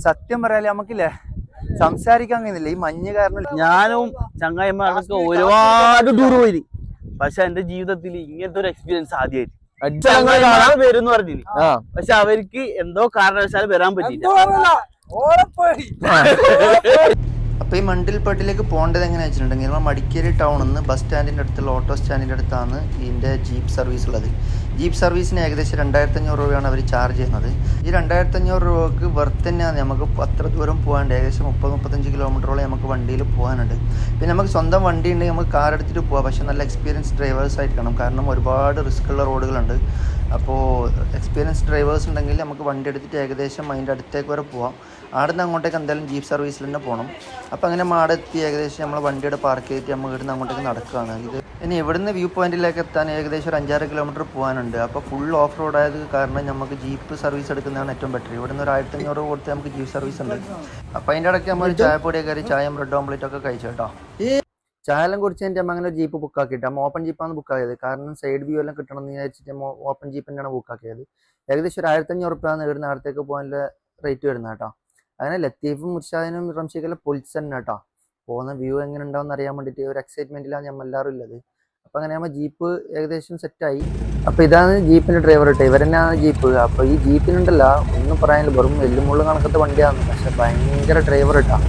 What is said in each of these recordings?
സത്യം പറയാല്ലേ നമുക്കില്ലേ സംസാരിക്കാൻ കഴിയുന്നില്ല ഈ മഞ്ഞ് കാരണം. ഞാനും ചങ്ങായിമാരൊക്കെ ഒരുപാട് ടൂർ പോയി, പക്ഷെ എന്റെ ജീവിതത്തിൽ ഇങ്ങനത്തെ ഒരു എക്സ്പീരിയൻസ് ആദ്യമായിട്ട് വരും പറഞ്ഞു. പക്ഷെ അവർക്ക് എന്തോ കാരണവശാൽ വരാൻ പറ്റില്ല. അപ്പോൾ ഈ മണ്ടിൽപ്പട്ടിലേക്ക് പോകേണ്ടത് എങ്ങനെയാണെന്ന് വെച്ചിട്ടുണ്ടെങ്കിൽ നമ്മൾ മടിക്കേരി ടൗണിൽ നിന്ന് ബസ് സ്റ്റാൻഡിൻ്റെ അടുത്തുള്ള ഓട്ടോ സ്റ്റാൻഡിൻ്റെ അടുത്താണ് ഇതിൻ്റെ ജീപ്പ് സർവീസ് ഉള്ളത്. ജീപ്പ് സർവീസിന് ഏകദേശം 2500 രൂപയാണ് അവർ ചാർജ് ചെയ്യുന്നത്. ഈ 2500 രൂപക്ക് വെർത്ത് തന്നെയാണ്. നമുക്ക് അത്ര ദൂരം പോകാണ്ട് ഏകദേശം 30-35 കിലോമീറ്ററോളം നമുക്ക് വണ്ടിയിൽ പോകാനുണ്ട്. പിന്നെ നമുക്ക് സ്വന്തം വണ്ടി ഉണ്ടെങ്കിൽ നമുക്ക് കാർ എടുത്തിട്ട് പോകാം, പക്ഷേ നല്ല എക്സ്പീരിയൻസ് ഡ്രൈവേഴ്സ് ആയിരിക്കണം. കാരണം ഒരുപാട് റിസ്ക് ഉള്ള റോഡുകളുണ്ട്. അപ്പോൾ എക്സ്പീരിയൻസ് ഡ്രൈവേഴ്സ് ഉണ്ടെങ്കിൽ നമുക്ക് വണ്ടി എടുത്തിട്ട് ഏകദേശം അതിൻ്റെ അടുത്തേക്ക് വരെ പോകാം. അവിടെ നിന്ന് അങ്ങോട്ടേക്ക് എന്തായാലും ജീപ്പ് സർവീസിൽ തന്നെ പോകണം. അപ്പോൾ അങ്ങനെ അവിടെ എത്തി ഏകദേശം നമ്മൾ വണ്ടിയുടെ പാർക്ക് ചെയ്തിട്ട് നമ്മൾ ഇവിടുന്ന് അങ്ങോട്ടേക്ക് നടക്കുകയാണ്. ഇത് ഇനി ഇവിടുന്ന് വ്യൂ പോയിന്റിലേക്ക് എത്താൻ ഏകദേശം ഒരു 5-6 കിലോമീറ്റർ പോകാനുണ്ട്. അപ്പോൾ ഫുൾ ഓഫ് റോഡ് ആയത് കാരണം നമുക്ക് ജീപ്പ് സർവീസ് എടുക്കുന്നതാണ് ഏറ്റവും ബെറ്റർ. ഇവിടുന്ന് ഒരു 1500 രൂപ കൊടുത്ത് നമുക്ക് ജീപ്പ് സർവീസ് ഉണ്ട്. അപ്പോൾ അതിൻ്റെ ഇടയ്ക്ക് നമ്മൾ ചായപ്പൊടിയൊക്കെ കയറി ചായയും ബ്രെഡ് ഓംപ്ലേറ്റ് ഒക്കെ കഴിച്ചു കേട്ടോ. ചായയെല്ലാം കുടിച്ച് കഴിഞ്ഞിട്ട് നമ്മൾ അങ്ങനെ ജീപ്പ് ബുക്ക് ആക്കിയിട്ട് നമ്മൾ ഓപ്പൺ ജീപ്പാണ് ബുക്ക് ആക്കിയത്. കാരണം സൈഡ് വ്യൂ എല്ലാം കിട്ടണം എന്ന് വിചാരിച്ചിട്ട് നമ്മൾ ഓപ്പൺ ജീപ്പ് തന്നെയാണ് ബുക്ക് ആക്കിയത്. ഏകദേശം ഒരു 1500 രൂപയാണ് ഇവിടുന്ന് അടുത്തേക്ക് പോകാനുള്ള റേറ്റ് വരുന്നത് കേട്ടോ. അങ്ങനെ ലത്തീഫും മുർഷാദിനും റംഷീഖെല്ലാം പൊളിച്ച് തന്നെ കേട്ടോ. പോകുന്ന വ്യൂ എങ്ങനെ ഉണ്ടാവും എന്ന് അറിയാൻ വേണ്ടിയിട്ട് ഒരു എക്സൈറ്റ്മെൻറ്റിലാണ് നമ്മൾ എല്ലാവരും ഉള്ളത്. അപ്പോൾ അങ്ങനെ നമ്മൾ ജീപ്പ് ഏകദേശം സെറ്റായി. അപ്പോൾ ഇതാണ് ജീപ്പിൻ്റെ ഡ്രൈവർ കേട്ടോ, ഇവർ തന്നെയാണ് ജീപ്പ്. അപ്പോൾ ഈ ജീപ്പിനുണ്ടല്ല ഒന്നും പറയാനില്ല, വെറും എല്ലുമുള്ള കണക്കത്തെ വണ്ടിയാണ്. പക്ഷെ ഭയങ്കര ഡ്രൈവർ കേട്ടോ.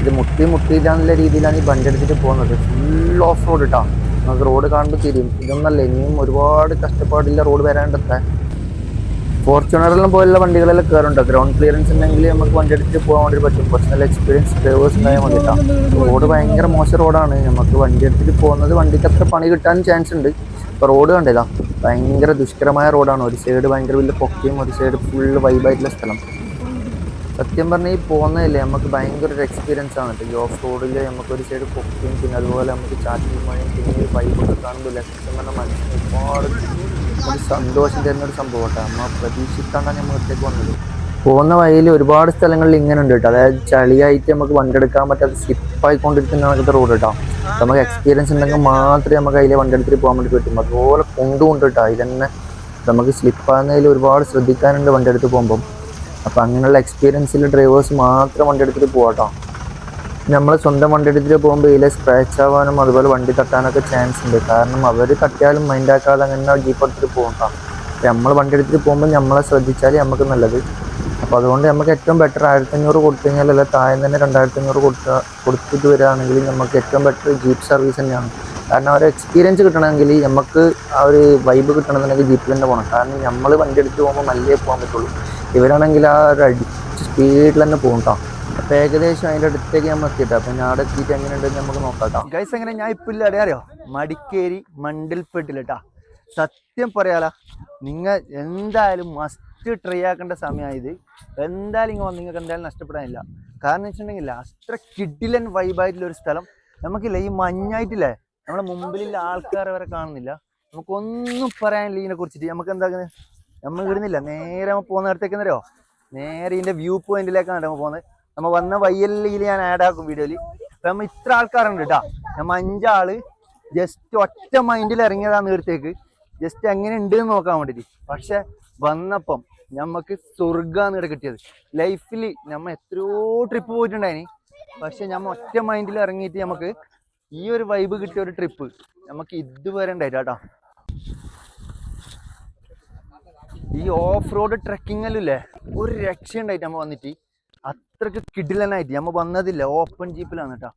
ഇത് മുട്ടിയില്ലാന്നുള്ള രീതിയിലാണ് ഈ വണ്ടി എടുത്തിട്ട് പോകുന്നത്. ഫുൾ ഓഫ് റോഡ് കേട്ടോ. നമുക്ക് റോഡ് കാണുമ്പോൾ തിരിയും ഇതൊന്നല്ല, ഇനിയും ഒരുപാട് കഷ്ടപ്പാടില്ല റോഡ് വരാണ്ടത്തെ. ഫോർച്യൂണറെല്ലാം പോലുള്ള വണ്ടികളെല്ലാം കയറുണ്ട്. ഗ്രൗണ്ട് ക്ലിയറൻസ് ഉണ്ടെങ്കിൽ നമുക്ക് വണ്ടി എടുത്തിട്ട് പോകാൻ വേണ്ടി പറ്റും. കുറച്ച് നല്ല എക്സ്പീരിയൻസ് ഡ്രൈവേഴ്സ് ഉണ്ടായാൽ മതിട്ടാണ്. റോഡ് ഭയങ്കര മോശം റോഡാണ്. നമുക്ക് വണ്ടി എടുത്തിട്ട് പോകുന്നത് വണ്ടിക്ക് അത്ര പണി കിട്ടാൻ ചാൻസ് ഉണ്ട്. ഇപ്പോൾ റോഡ് കണ്ടില്ല, ഭയങ്കര ദുഷ്കരമായ റോഡാണ്. ഒരു സൈഡ് ഭയങ്കര വലിയ പൊക്കയും ഒരു സൈഡ് ഫുള്ള് വൈബായിട്ടുള്ള സ്ഥലം. സത്യം പറഞ്ഞാൽ ഈ പോകുന്നതല്ലേ നമുക്ക് ഭയങ്കര ഒരു എക്സ്പീരിയൻസ് ആണ്. ഈ ഓഫ് റോഡിൽ നമുക്കൊരു സൈഡ് പൊക്കയും പിന്നെ അതുപോലെ നമുക്ക് ചാറ്റിൽ മഴയും പിന്നെ ഈ വൈബൊക്കെ കാണുമ്പോൾ സത്യം പറഞ്ഞാൽ മനസ്സിന് ഒരുപാട് ഒരു സന്തോഷം തരുന്നൊരു സംഭവം കേട്ടോ. നമ്മൾ പ്രതീക്ഷിക്കാണ്ടാണ് നമ്മൾ ഒറ്റയ്ക്ക് വന്നത്. പോകുന്ന വഴിയിൽ ഒരുപാട് സ്ഥലങ്ങളിൽ ഇങ്ങനെ ഉണ്ട് കേട്ടോ. അതായത് ചളിയായിട്ട് നമുക്ക് വണ്ടി എടുക്കാൻ പറ്റാത്ത സ്ലിപ്പായിക്കൊണ്ടിരിക്കുന്ന അങ്ങനത്തെ റോഡ് കേട്ടോ. നമുക്ക് എക്സ്പീരിയൻസ് ഉണ്ടെങ്കിൽ മാത്രമേ നമുക്ക് അതിലെ വണ്ടി എടുത്തിട്ട് പോകാൻ വേണ്ടി പറ്റും. അതുപോലെ കൊണ്ടുകൊണ്ട് കേട്ടോ ഇതന്നെ നമുക്ക് സ്ലിപ്പാകുന്നതിൽ ഒരുപാട് ശ്രദ്ധിക്കാനുണ്ട് വണ്ടി എടുത്ത് പോകുമ്പം. അപ്പോൾ അങ്ങനെയുള്ള എക്സ്പീരിയൻസിൽ ഡ്രൈവേഴ്സ് മാത്രം വണ്ടി എടുത്തിട്ട് പോകാട്ടോ. നമ്മൾ സ്വന്തം വണ്ടി എടുത്തിട്ട് പോകുമ്പോൾ ഇതിലെ സ്ക്രാച്ച് ആവാനും അതുപോലെ വണ്ടി തട്ടാനൊക്കെ ചാൻസ് ഉണ്ട്. കാരണം അവർ തട്ടിയാലും മൈൻഡാക്കാതെ അങ്ങനെ ജീപ്പ് എടുത്തിട്ട് പോകട്ടോ. അപ്പോൾ നമ്മൾ വണ്ടി എടുത്തിട്ട് പോകുമ്പോൾ നമ്മളെ ശ്രദ്ധിച്ചാൽ നമുക്ക് നല്ലത്. അപ്പോൾ അതുകൊണ്ട് നമുക്ക് ഏറ്റവും ബെറ്റർ 1500 കൊടുത്തു കഴിഞ്ഞാൽ അല്ല താഴെ തന്നെ 2500 കൊടുത്തിട്ട് വരികയാണെങ്കിൽ നമുക്ക് ഏറ്റവും ബെറ്റർ ജീപ്പ് സർവീസ് തന്നെയാണ്. കാരണം ആ ഒരു എക്സ്പീരിയൻസ് കിട്ടണമെങ്കിൽ നമുക്ക് ആ ഒരു വൈബ് കിട്ടണമെന്നുണ്ടെങ്കിൽ ജീപ്പിൽ തന്നെ പോകണം. കാരണം നമ്മൾ വണ്ടി എടുത്ത് പോകുമ്പോൾ നല്ലേ പോകാൻ പറ്റുള്ളൂ. ഇവരാണെങ്കിൽ ആ ഒരു അടിച്ച് സ്പീഡിൽ തന്നെ പോകും കേട്ടോ. അപ്പോൾ ഏകദേശം അതിൻ്റെ അടുത്തേക്ക് നമ്മൾ എത്തിയിട്ടോ. അപ്പോൾ ഞാൻ അവിടെ എത്തിയിട്ട് എങ്ങനെയുണ്ടെന്ന് നമുക്ക് നോക്കാം കേട്ടോ. ഗൈസ് എങ്ങനെ ഞാൻ ഇപ്പം ഇല്ല അറിയാമോ, മടിക്കേരി മണ്ടിൽപ്പെട്ടില്ല കേട്ടോ. സത്യം പറയാലോ, നിങ്ങൾ എന്തായാലും മസ്റ്റ് ട്രൈ ആക്കേണ്ട സമയമായത്. എന്തായാലും നിങ്ങൾക്ക് എന്തായാലും നഷ്ടപ്പെടാനില്ല. കാരണം വെച്ചിട്ടുണ്ടെങ്കിൽ അത്ര കിഡിലൻ വൈബായിട്ടുള്ള ഒരു സ്ഥലം നമുക്കില്ല. ഈ മഞ്ഞായിട്ടില്ലേ നമ്മളെ മുമ്പിലുള്ള ആൾക്കാരെ വരെ കാണുന്നില്ല. നമുക്കൊന്നും പറയാനില്ല ഇതിനെ കുറിച്ചിട്ട്. നമുക്ക് എന്താക്കുന്നത്, നമ്മൾ ഇടുന്നില്ല നേരെ നമ്മൾ പോകുന്നിടത്തേക്ക് എന്നറിയോ, നേരെ ഇതിൻ്റെ വ്യൂ പോയിന്റിലേക്കാണ് നമ്മൾ പോകുന്നത്. നമ്മൾ വന്ന വയ്യലിൽ ഞാൻ ആഡ് ആക്കും വീഡിയോയിൽ. അപ്പം നമ്മൾ ഇത്ര ആൾക്കാരുണ്ട് കേട്ടോ. നമ്മൾ 5 ആള് ജസ്റ്റ് ഒറ്റ മൈൻഡിൽ ഇറങ്ങിയതാണ് നേരത്തേക്ക്, ജസ്റ്റ് എങ്ങനെ ഉണ്ട് എന്ന് നോക്കാൻ വേണ്ടിയിട്ട്. പക്ഷെ വന്നപ്പം നമുക്ക് സ്വർഗ്ഗമാണ് ഇവിടെ കിട്ടിയത്. ലൈഫിൽ നമ്മൾ എത്രയോ ട്രിപ്പ് പോയിട്ടുണ്ടായിന്, പക്ഷെ നമ്മൾ ഒറ്റ മൈൻഡിൽ ഇറങ്ങിയിട്ട് നമുക്ക് ഈ ഒരു വൈബ് കിട്ടിയ ഒരു ട്രിപ്പ് നമുക്ക് ഇതുവരെ ഉണ്ടായിട്ടാ കേട്ടോ. ഈ ഓഫ് റോഡ് ട്രെക്കിങ്ങെല്ലാം ഇല്ലേ ഒരു രക്ഷയുണ്ടായിട്ട് നമ്മൾ വന്നിട്ട് അത്രക്ക് കിടിലനായിട്ട് നമ്മൾ വന്നതില്ല. ഓപ്പൺ ജീപ്പിലാണ് കേട്ടോ.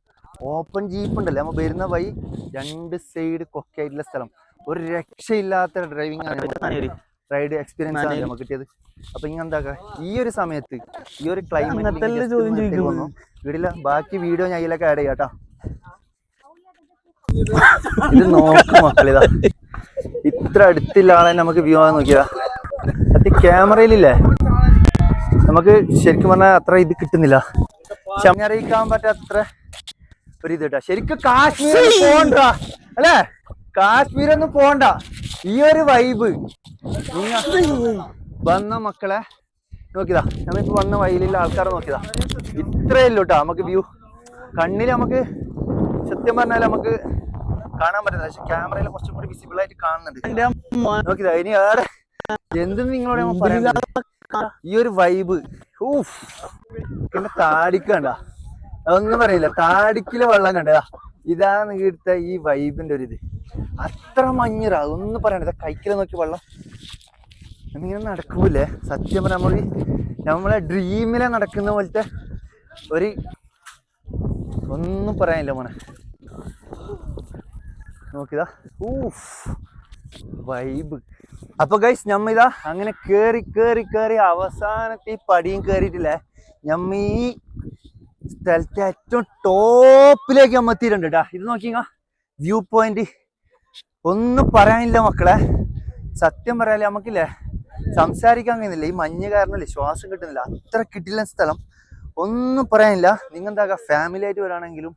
ഓപ്പൺ ജീപ്പ് ഉണ്ടല്ലോ, നമ്മൾ വരുന്ന വഴി 2 സൈഡ് കൊക്കയായിട്ടുള്ള സ്ഥലം. ഒരു രക്ഷയില്ലാത്ത ഡ്രൈവിംഗ് ആണ്, റൈഡ് എക്സ്പീരിയൻസ് ആണ് നമുക്ക് കിട്ടിയത്. അപ്പൊ ഇങ്ങെന്താക്കുക, ഈ ഒരു സമയത്ത് ഈ ഒരു ക്ലൈമറ്റ് വന്നു വീടില്ല. ബാക്കി വീഡിയോ ഞാൻ ഇതിലൊക്കെ ആഡ് ചെയ്യാം കേട്ടോ. ഇത് നോക്കും മക്കളിതാ, ഇത്ര അടുത്തുള്ള ആളെ നമുക്ക് വ്യൂ ആകാൻ നോക്കിയതാ. അത് ക്യാമറയിലില്ലേ നമുക്ക് ശരിക്കും പറഞ്ഞാൽ അത്ര ഇത് കിട്ടുന്നില്ല. പക്ഷെ അറിയിക്കാൻ പറ്റാത്ര ഒരു ഇത് കേട്ടാ. ശരിക്കും കാശ്മീർ പോണ്ട അല്ലേ, കാശ്മീരൊന്നും പോണ്ട. ഈ ഒരു വൈബ് നിങ്ങൾ വന്ന മക്കളെ നോക്കിയതാ. നമ്മളിപ്പോ വന്ന വഴിയിലുള്ള ആൾക്കാരെ നോക്കിയതാ. ഇത്രയേ ഉള്ളൂ കേട്ടോ നമുക്ക് വ്യൂ. കണ്ണിൽ നമുക്ക് സത്യം പറഞ്ഞാൽ നമുക്ക് കാണാൻ പറ്റുന്നില്ല, പക്ഷെ ക്യാമറയിൽ കുറച്ചും കൂടി വിസിബിൾ ആയിട്ട് കാണുന്നുണ്ട്. നോക്കിയതാ. ഇനി വേറെ എന്തെന്ന് നിങ്ങളോട് പറയുന്നത്, ഈ ഒരു വൈബ് പിന്നെ താടിക്കണ്ട അതൊന്നും പറയില്ല. താടിക്കിലെ വെള്ളം കണ്ടതാ. ഇതാണ് ഇവിടുത്തെ ഈ വൈബിന്റെ ഒരു ഇത്. അത്ര മഞ്ഞിറ അതൊന്നും പറയണ്ട. കൈക്കില നോക്കി വെള്ളം എന്നിങ്ങനെ നടക്കൂലേ. സത്യം പറഞ്ഞാൽ നമ്മളെ ഡ്രീമിലെ നടക്കുന്ന പോലത്തെ ഒരു ഒന്നും പറയാനില്ല മോനെ. നോക്കിതാ വൈബ്. അപ്പൊ ഗൈസ് ഞമ്മ അങ്ങനെ കേറി അവസാനത്തെ ഈ പടിയും കേറിയിട്ടില്ലേ. ഞമ്മ ഈ സ്ഥലത്തെ ഏറ്റവും ടോപ്പിലേക്ക് നമ്മ എത്തിയിട്ടുണ്ട് കേട്ടാ. ഇത് നോക്കിങ്ങ വ്യൂ പോയിന്റ്. ഒന്നും പറയാനില്ല മക്കളെ. സത്യം പറയാല്ലേ നമുക്കില്ലേ സംസാരിക്കാൻ കഴിയുന്നില്ല. ഈ മഞ്ഞ് കാരണല്ലേ ശ്വാസം കിട്ടുന്നില്ല. അത്ര കിട്ടില്ല സ്ഥലം. ഒന്നും പറയാനില്ല. നിങ്ങൾ എന്താ ഫാമിലി ആയിട്ട് വരാണെങ്കിലും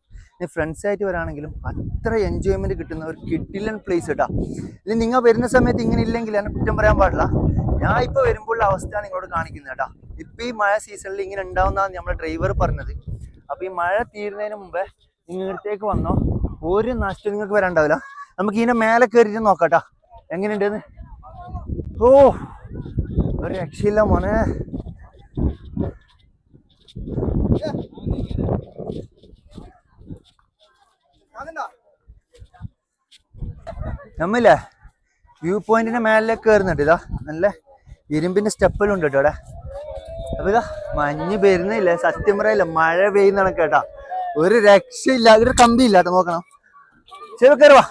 ഫ്രണ്ട്സ് ആയിട്ട് വരാണെങ്കിലും അത്ര എൻജോയ്മെന്റ് കിട്ടുന്ന ഒരു കിഡിലൻ പ്ലേസ് കേട്ടാ. ഇനി നിങ്ങൾ വരുന്ന സമയത്ത് ഇങ്ങനെ ഇല്ലെങ്കിൽ എന്നെ കുറ്റം പറയാൻ പാടില്ല. ഞാൻ ഇപ്പൊ വരുമ്പോഴുള്ള അവസ്ഥയാണ് നിങ്ങളോട് കാണിക്കുന്നത് കേട്ടാ. ഇപ്പൊ ഈ മഴ സീസണിൽ ഇങ്ങനെ ഉണ്ടാവുന്നതാണ് നമ്മുടെ ഡ്രൈവർ പറഞ്ഞത്. അപ്പൊ ഈ മഴ തീരുന്നതിന് മുമ്പേ നിങ്ങൾ ഇടത്തേക്ക് വന്നോ, ഒരു നഷ്ടം നിങ്ങൾക്ക് വരാണ്ടാവില്ല. നമുക്ക് ഇതിന്റെ മേലെ കയറിയിട്ട് നോക്കാട്ടാ എങ്ങനെയുണ്ടെന്ന്. ഓ ഒരു രക്ഷയില്ല മോനെ. നമ്മില്ലേ വ്യൂ പോയിന്റിന്റെ മേലിലേക്ക് കയറുന്നുണ്ട്. ഇതാ നല്ല ഇരുമ്പിന്റെ സ്റ്റെപ്പെല്ലാം ഉണ്ട് കേട്ടോ അവിടെ. അപ്പൊ ഇതാ മഞ്ഞ് വരുന്നില്ല. സത്യം പറയില്ല മഴ പെയ്യുന്നതാണ് കേട്ടാ. ഒരു രക്ഷയില്ല. ഇവിടെ കമ്പി ഇല്ല കേട്ടോ. നോക്കണം. ശരി കയറുവാ.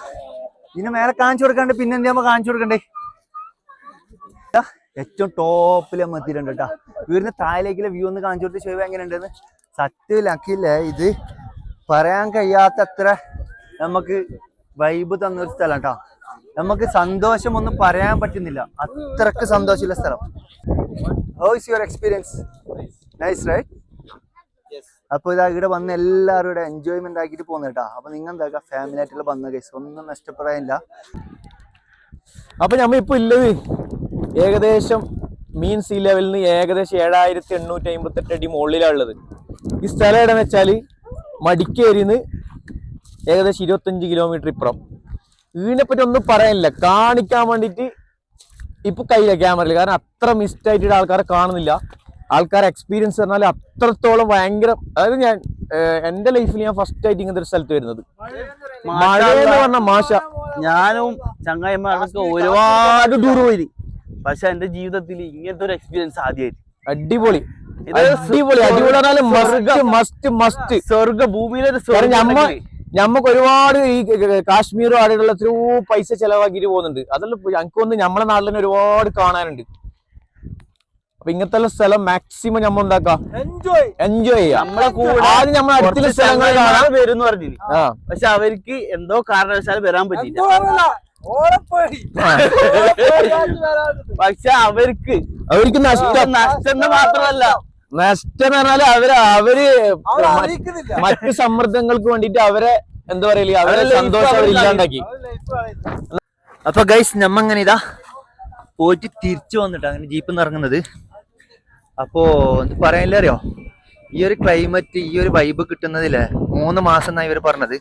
ഇതിന് മേലെ കാണിച്ചു കൊടുക്കാണ്ട് പിന്നെ എന്ത് ചെയ്യുമ്പോ കാണിച്ചു കൊടുക്കണ്ടേ. ഏറ്റവും ടോപ്പിൽ നമ്മൾ എത്തിയിട്ടുണ്ട് കേട്ടാ. വീടിന് താഴേക്കുള്ള വ്യൂ ഒന്ന് കാണിച്ചു കൊടുത്ത് ശിവ എങ്ങനെ ഉണ്ടെന്ന്. സത്യമില്ലാക്കില്ലേ ഇത് പറയാൻ കഴിയാത്തത്ര നമുക്ക് വൈബ് തന്നൊരു സ്ഥലം കേട്ടോ. നമുക്ക് സന്തോഷം ഒന്നും പറയാൻ പറ്റുന്നില്ല. അത്രക്ക് സന്തോഷമുള്ള സ്ഥലം. How is your experience? Nice right. അപ്പൊ ഇതാ ഇവിടെ വന്ന് എല്ലാവരും ഇവിടെ എൻജോയ്മെന്റ് ആക്കിയിട്ട് പോകുന്ന കേട്ടാ. അപ്പൊ നിങ്ങൾ എന്താ ഫാമിലി ആയിട്ടുള്ള വന്ന കേസ് ഒന്നും നഷ്ടപ്പെടാനില്ല. അപ്പൊ നമ്മ ഇപ്പൊ ഉള്ളത് ഏകദേശം മീൻ സീ ലെവലിൽ നിന്ന് ഏകദേശം 7858 അടി മുകളിലാണ് ഉള്ളത്. ഈ സ്ഥലം എവിടെന്ന് വെച്ചാല് മടിക്കേരിന്ന് ഏകദേശം 25 കിലോമീറ്റർ ഇപ്പുറം. ഇതിനെപ്പറ്റി ഒന്നും പറയാനില്ല. കാണിക്കാൻ വേണ്ടിയിട്ട് ഇപ്പൊ കയ്യില്ല ക്യാമറയിൽ. കാരണം അത്ര മിസ്റ്റ് ആയിട്ട് ആൾക്കാരെ കാണുന്നില്ല. ആൾക്കാരെ എക്സ്പീരിയൻസ് പറഞ്ഞാൽ അത്രത്തോളം ഭയങ്കര. അതായത് ഞാൻ എന്റെ ലൈഫിൽ ഞാൻ ഫസ്റ്റ് ആയിട്ട് ഇങ്ങനത്തെ ഒരു സ്ഥലത്ത് വരുന്നത്. മഴ എന്ന് പറഞ്ഞ മാഷ. ഞാനും ചങ്ങായിമാരൊക്കെ ഒരുപാട് ടൂർ പോയി. പക്ഷെ എന്റെ ജീവിതത്തിൽ ഇങ്ങനത്തെ ഒരു എക്സ്പീരിയൻസ് ആദ്യമായിട്ട്. അടിപൊളി അടിപൊളി അടിപൊളി മസ്റ്റ് മസ്റ്റ് സ്വർഗ ഭൂമിയിലൊരു ഞമ്മക്ക് ഒരുപാട് ഈ കാശ്മീരും അവിടെയുള്ള എത്രയോ പൈസ ചെലവാക്കിയിട്ട് പോകുന്നുണ്ട്. അതെല്ലാം ഞങ്ങൾക്ക് വന്ന് നമ്മളെ നാട്ടിൽ തന്നെ ഒരുപാട് കാണാനുണ്ട്. അപ്പൊ ഇങ്ങനത്തെ സ്ഥലം മാക്സിമം നമ്മൾ ഉണ്ടാക്കാം, എൻജോയ് ചെയ്യാം. നമ്മളെ കൂടെ ആദ്യം നമ്മളെ അടുത്തുള്ള സ്ഥലങ്ങൾ കാണാൻ വരും പറഞ്ഞു. പക്ഷെ അവർക്ക് എന്തോ കാരണവശാൽ വരാൻ പറ്റില്ല. പക്ഷെ അവർക്ക് നഷ്ടം മാത്രമല്ല, നഷ്ടം എന്ന് പറഞ്ഞാല് അവര് മറ്റു സമ്മർദ്ദങ്ങൾക്ക് വേണ്ടിട്ട് അവരെ എന്താ പറയില്ല, അവരെ സന്തോഷം അവരില്ലാണ്ടാക്കി. അപ്പൊ ഗൈസ് നമ്മങ്ങനെ ഇതാ പോയിട്ട് തിരിച്ചു വന്നിട്ടാ അങ്ങനെ ജീപ്പിൽ നിന്ന് ഇറങ്ങുന്നത്. അപ്പോ എന്ത് പറയാനില്ല അറിയോ, ഈ ഒരു ക്ലൈമറ്റ് ഈ ഒരു വൈബ് കിട്ടുന്നതില്ലേ 3 മാസം എന്നാണ് ഇവർ പറഞ്ഞത്.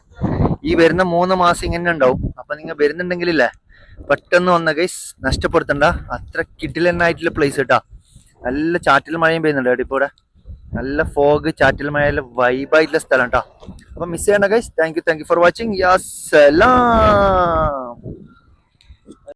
ഈ വരുന്ന 3 മാസം ഇങ്ങനെ ഉണ്ടാവും. അപ്പൊ നിങ്ങൾ വരുന്നുണ്ടെങ്കിലില്ലേ പെട്ടെന്ന് വന്ന ഗൈസ് നഷ്ടപ്പെടുത്തണ്ട. അത്ര കിടിലനായിട്ടുള്ള പ്ലേസ് കേട്ടാ. നല്ല ചാറ്റൽ മഴയും പെയ്യുന്നുണ്ട് കേട്ടോ ഇപ്പോൾ ഇവിടെ. നല്ല ഫോഗ് ചാറ്റൽ മഴയിലെ വൈബായിട്ടുള്ള സ്ഥലം കേട്ടോ. അപ്പൊ മിസ് ചെയ്യണ്ട guys. Thank you for watching. Yeah Salam.